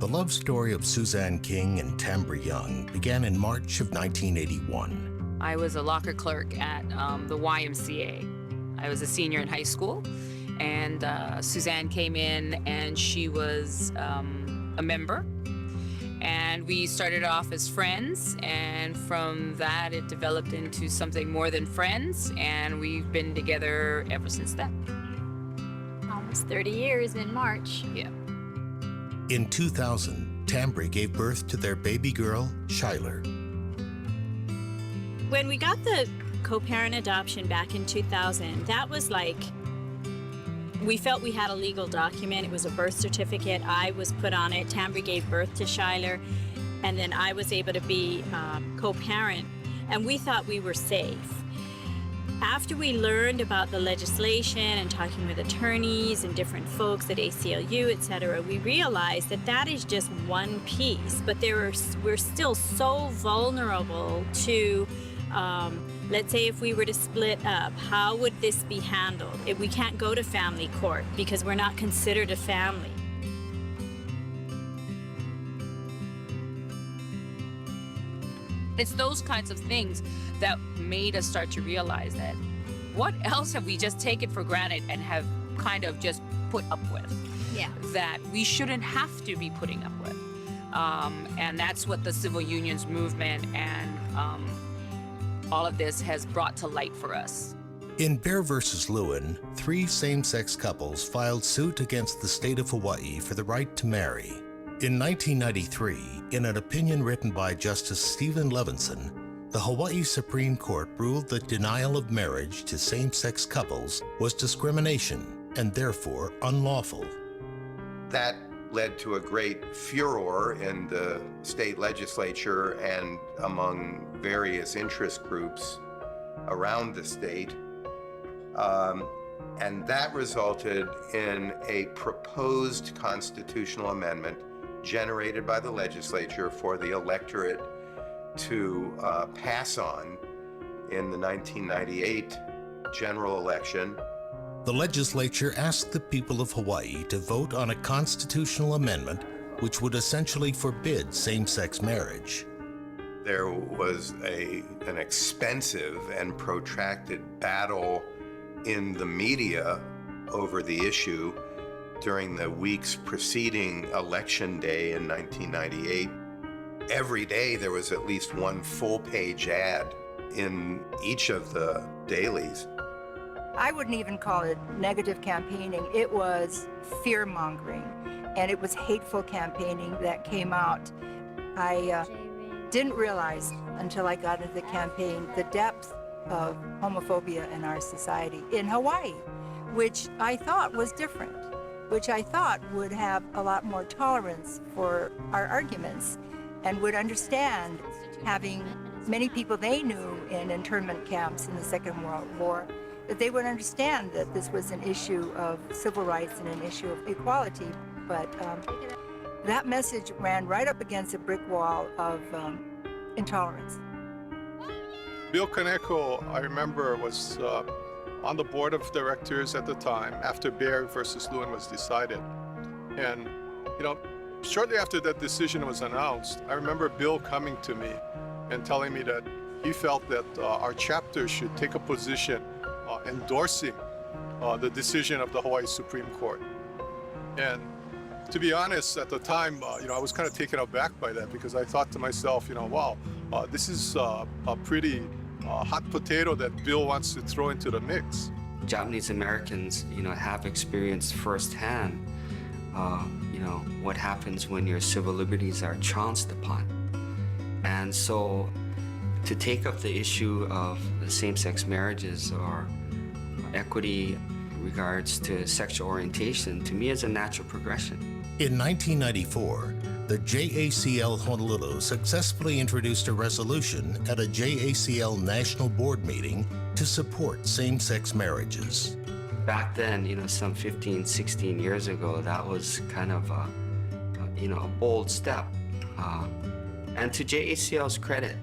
The love story of Suzanne King and Tambra Young began in March of 1981. I was a locker clerk at the YMCA. I was a senior in high school, and Suzanne came in, and she was a member. And we started off as friends, and from that it developed into something more than friends, and we've been together ever since then. Almost 30 years in March. Yeah. In 2000, Tambra gave birth to their baby girl, Shyler. When we got the co-parent adoption back in 2000, that was like, we felt we had a legal document. It was a birth certificate. I was put on it. Tambra gave birth to Shyler, and then I was able to be co-parent, and we thought we were safe. After we learned about the legislation and talking with attorneys and different folks at ACLU, et cetera, we realized that that is just one piece, but we're still so vulnerable to let's say if we were to split up, how would this be handled? If we can't go to family court because we're not considered a family. It's those kinds of things that made us start to realize that what else have we just taken for granted and have kind of just put up with? Yeah. That we shouldn't have to be putting up with. And that's what the civil unions movement and all of this has brought to light for us. In Bear versus Lewin, 3 same-sex couples filed suit against the state of Hawaii for the right to marry. In 1993, in an opinion written by Justice Stephen Levinson, the Hawaii Supreme Court ruled that denial of marriage to same-sex couples was discrimination and therefore unlawful. That led to a great furor in the state legislature and among various interest groups around the state. And that resulted in a proposed constitutional amendment generated by the legislature for the electorate to pass on in the 1998 general election. The legislature asked the people of Hawaii to vote on a constitutional amendment which would essentially forbid same-sex marriage. There was an expensive and protracted battle in the media over the issue during the weeks preceding Election Day in 1998. Every day there was at least one full-page ad in each of the dailies. I wouldn't even call it negative campaigning. It was fear-mongering, and it was hateful campaigning that came out. I didn't realize until I got into the campaign the depth of homophobia in our society in Hawaii, which I thought was different, which I thought would have a lot more tolerance for our arguments and would understand, having many people they knew in internment camps in the Second World War, that they would understand that this was an issue of civil rights and an issue of equality. But that message ran right up against a brick wall of intolerance. Bill Kaneko, I remember, was on the board of directors at the time after Bear versus Lewin was decided. And, shortly after that decision was announced, I remember Bill coming to me and telling me that he felt that our chapter should take a position endorsing the decision of the Hawaii Supreme Court. And to be honest, at the time, I was kind of taken aback by that because I thought to myself, wow, this is a pretty hot potato that Bill wants to throw into the mix. Japanese Americans, have experienced firsthand, what happens when your civil liberties are trounced upon. And so to take up the issue of same-sex marriages or equity in regards to sexual orientation, to me, is a natural progression. In 1994, the JACL Honolulu successfully introduced a resolution at a JACL National Board meeting to support same-sex marriages. Back then, some 15, 16 years ago, that was kind of a bold step. And to JACL's credit,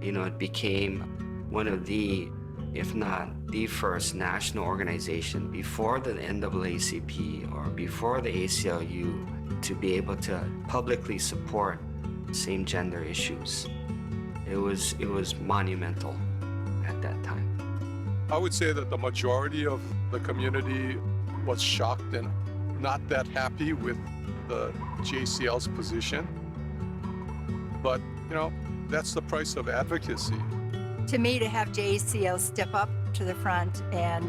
it became one of the if not the first national organization before the NAACP or before the ACLU to be able to publicly support same gender issues. It was monumental at that time. I would say that the majority of the community was shocked and not that happy with the JACL's position. But, that's the price of advocacy. To me, to have JACL step up to the front and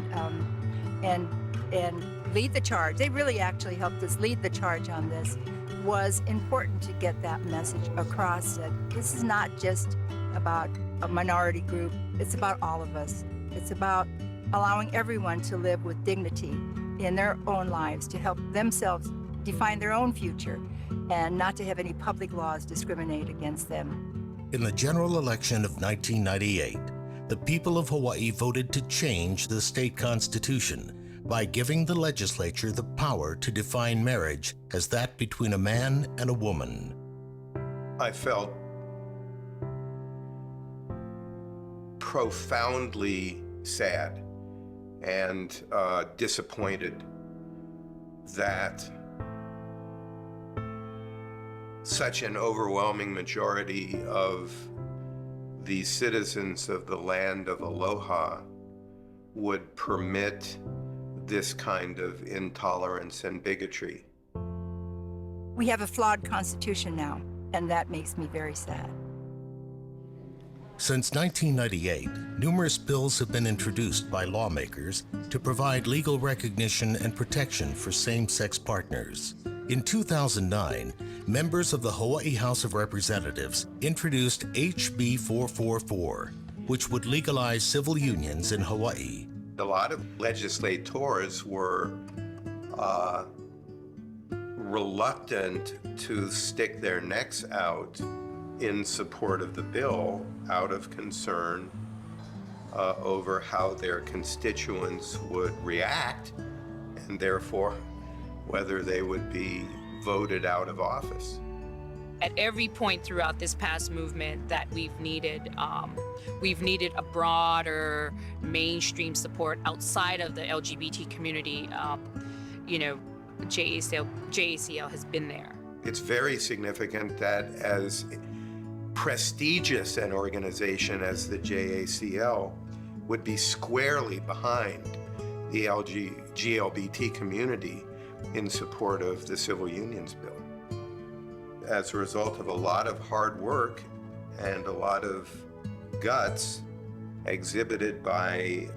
lead the charge, they really actually helped us lead the charge on this, was important to get that message across that this is not just about a minority group, it's about all of us. It's about allowing everyone to live with dignity in their own lives, to help themselves define their own future, and not to have any public laws discriminate against them. In the general election of 1998, the people of Hawaii voted to change the state constitution by giving the legislature the power to define marriage as that between a man and a woman. I felt profoundly sad and disappointed that such an overwhelming majority of the citizens of the land of Aloha would permit this kind of intolerance and bigotry. We have a flawed constitution now, and that makes me very sad. Since 1998, numerous bills have been introduced by lawmakers to provide legal recognition and protection for same-sex partners. In 2009, members of the Hawaii House of Representatives introduced HB 444, which would legalize civil unions in Hawaii. A lot of legislators were reluctant to stick their necks out in support of the bill out of concern over how their constituents would react, and therefore whether they would be voted out of office. At every point throughout this past movement that we've needed a broader mainstream support outside of the LGBT community. JACL has been there. It's very significant that as prestigious an organization as the JACL would be squarely behind the GLBT community in support of the Civil Unions Bill. As a result of a lot of hard work and a lot of guts exhibited by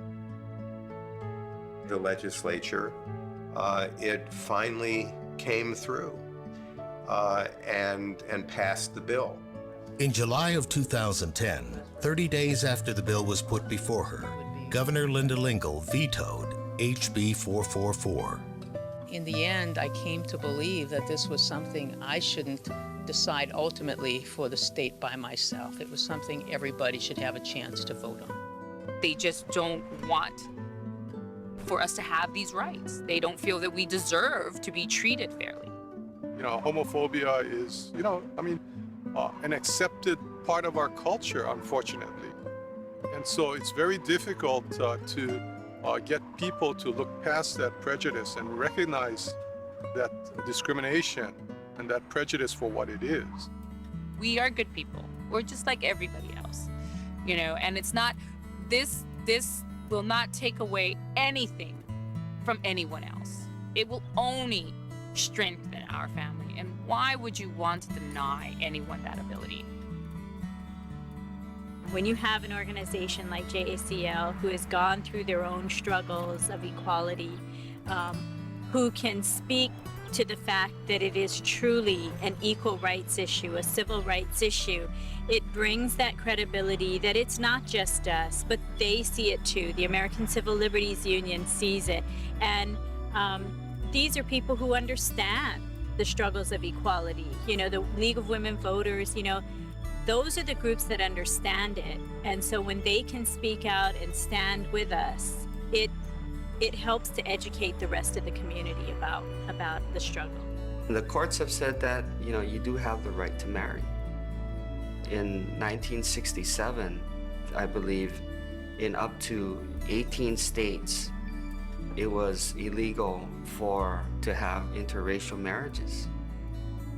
the legislature, it finally came through and passed the bill. In July of 2010, 30 days after the bill was put before her, Governor Linda Lingle vetoed HB 444. In the end, I came to believe that this was something I shouldn't decide ultimately for the state by myself. It was something everybody should have a chance to vote on. They just don't want for us to have these rights. They don't feel that we deserve to be treated fairly. Homophobia is, an accepted part of our culture, unfortunately. And so it's very difficult to get people to look past that prejudice and recognize that discrimination and that prejudice for what it is. We are good people. We're just like everybody else, and it's not, this will not take away anything from anyone else. It will only strengthen our family. And why would you want to deny anyone that ability? When you have an organization like JACL who has gone through their own struggles of equality, who can speak to the fact that it is truly an equal rights issue, a civil rights issue, it brings that credibility that it's not just us, but they see it too. The American Civil Liberties Union sees it. And these are people who understand the struggles of equality. The League of Women Voters, those are the groups that understand it. And so when they can speak out and stand with us, it helps to educate the rest of the community about the struggle. The courts have said that, you do have the right to marry. In 1967, I believe in up to 18 states, it was illegal to have interracial marriages.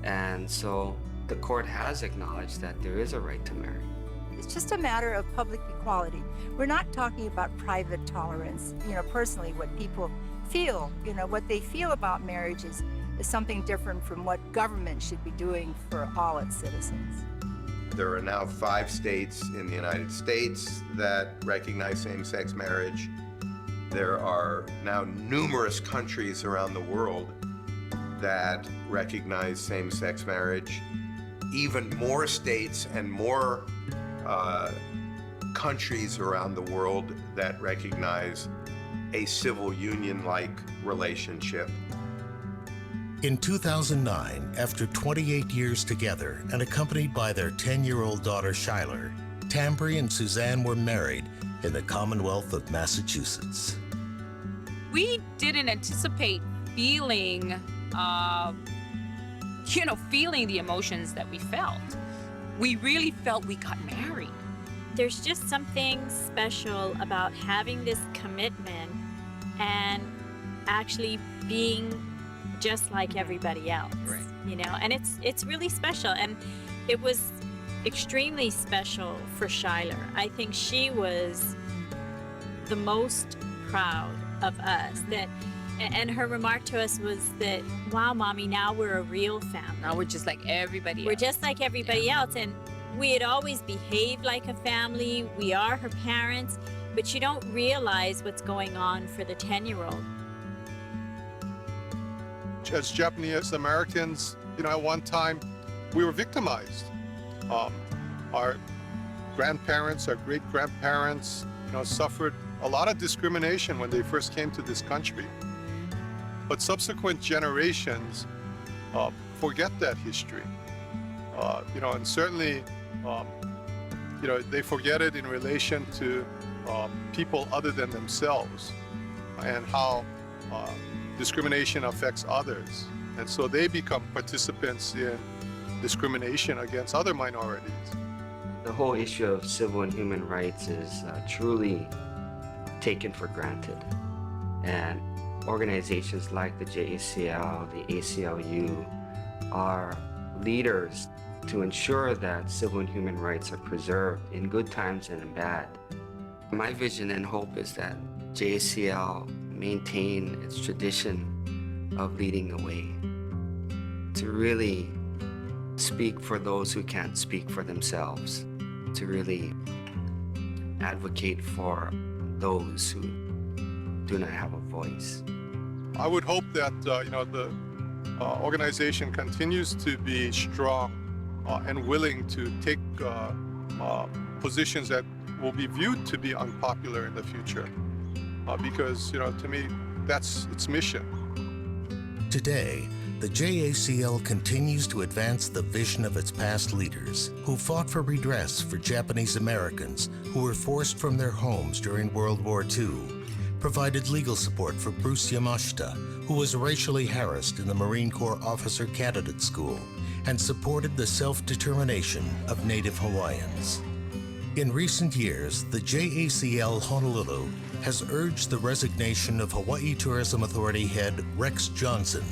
And so the court has acknowledged that there is a right to marry. It's just a matter of public equality. We're not talking about private tolerance. Personally, what people feel, what they feel about marriage is something different from what government should be doing for all its citizens. There are now 5 states in the United States that recognize same-sex marriage. There are now numerous countries around the world that recognize same-sex marriage. Even more states and more countries around the world that recognize a civil union-like relationship. In 2009, after 28 years together and accompanied by their 10-year-old daughter Schuyler, Tambry and Suzanne were married in the Commonwealth of Massachusetts. We didn't anticipate feeling, feeling the emotions that we felt. We really felt we got married. There's just something special about having this commitment and actually being just like everybody else, Right. And it's really special. And it was extremely special for Schuyler. I think she was the most proud of us. And her remark to us was that, wow, Mommy, now we're a real family. Now we're just like everybody We're else. just like everybody else. And we had always behaved like a family. We are her parents, but you don't realize what's going on for the 10-year-old. As Japanese Americans, at one time, we were victimized. Our grandparents, our great-grandparents, suffered a lot of discrimination when they first came to this country. But subsequent generations forget that history. And certainly, they forget it in relation to people other than themselves and how discrimination affects others. And so they become participants in discrimination against other minorities. The whole issue of civil and human rights is truly taken for granted. And organizations like the JACL, the ACLU are leaders to ensure that civil and human rights are preserved in good times and in bad. My vision and hope is that JACL maintain its tradition of leading the way, to really speak for those who can't speak for themselves, to really advocate for those who do not have a voice. I would hope that the organization continues to be strong and willing to take positions that will be viewed to be unpopular in the future, because to me that's its mission. Today, the JACL continues to advance the vision of its past leaders who fought for redress for Japanese Americans who were forced from their homes during World War II, provided legal support for Bruce Yamashita, who was racially harassed in the Marine Corps Officer Candidate School, and supported the self-determination of Native Hawaiians. In recent years, the JACL Honolulu has urged the resignation of Hawaii Tourism Authority head Rex Johnson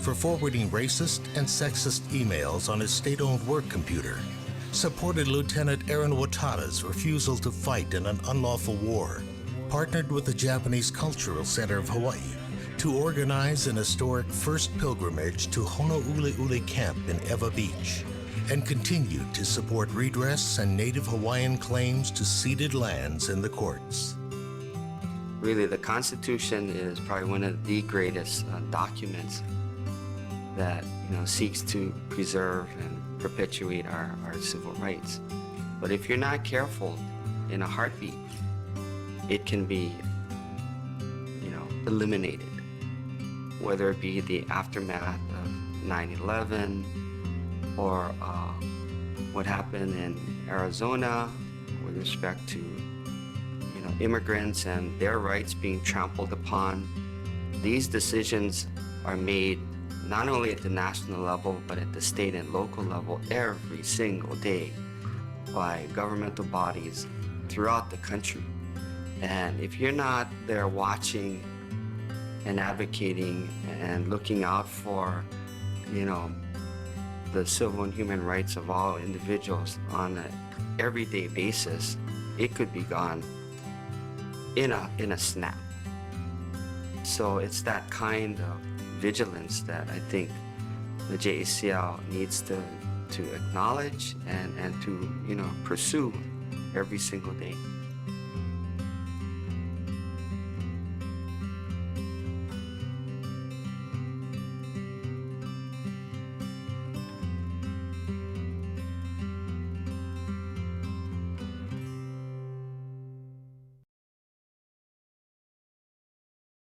for forwarding racist and sexist emails on his state-owned work computer, supported Lieutenant Aaron Watada's refusal to fight in an unlawful war, partnered with the Japanese Cultural Center of Hawaii to organize an historic first pilgrimage to Honouliuli Camp in Ewa Beach, and continued to support redress and Native Hawaiian claims to ceded lands in the courts. Really, the Constitution is probably one of the greatest documents that seeks to preserve and perpetuate our civil rights. But if you're not careful, in a heartbeat, it can be eliminated, whether it be the aftermath of 9/11 or what happened in Arizona with respect to immigrants and their rights being trampled upon. These decisions are made not only at the national level, but at the state and local level every single day by governmental bodies throughout the country. And if you're not there watching and advocating and looking out for, you know, the civil and human rights of all individuals on an everyday basis, it could be gone in a snap. So it's that kind of vigilance that I think the JACL needs to acknowledge and to, you know, pursue every single day.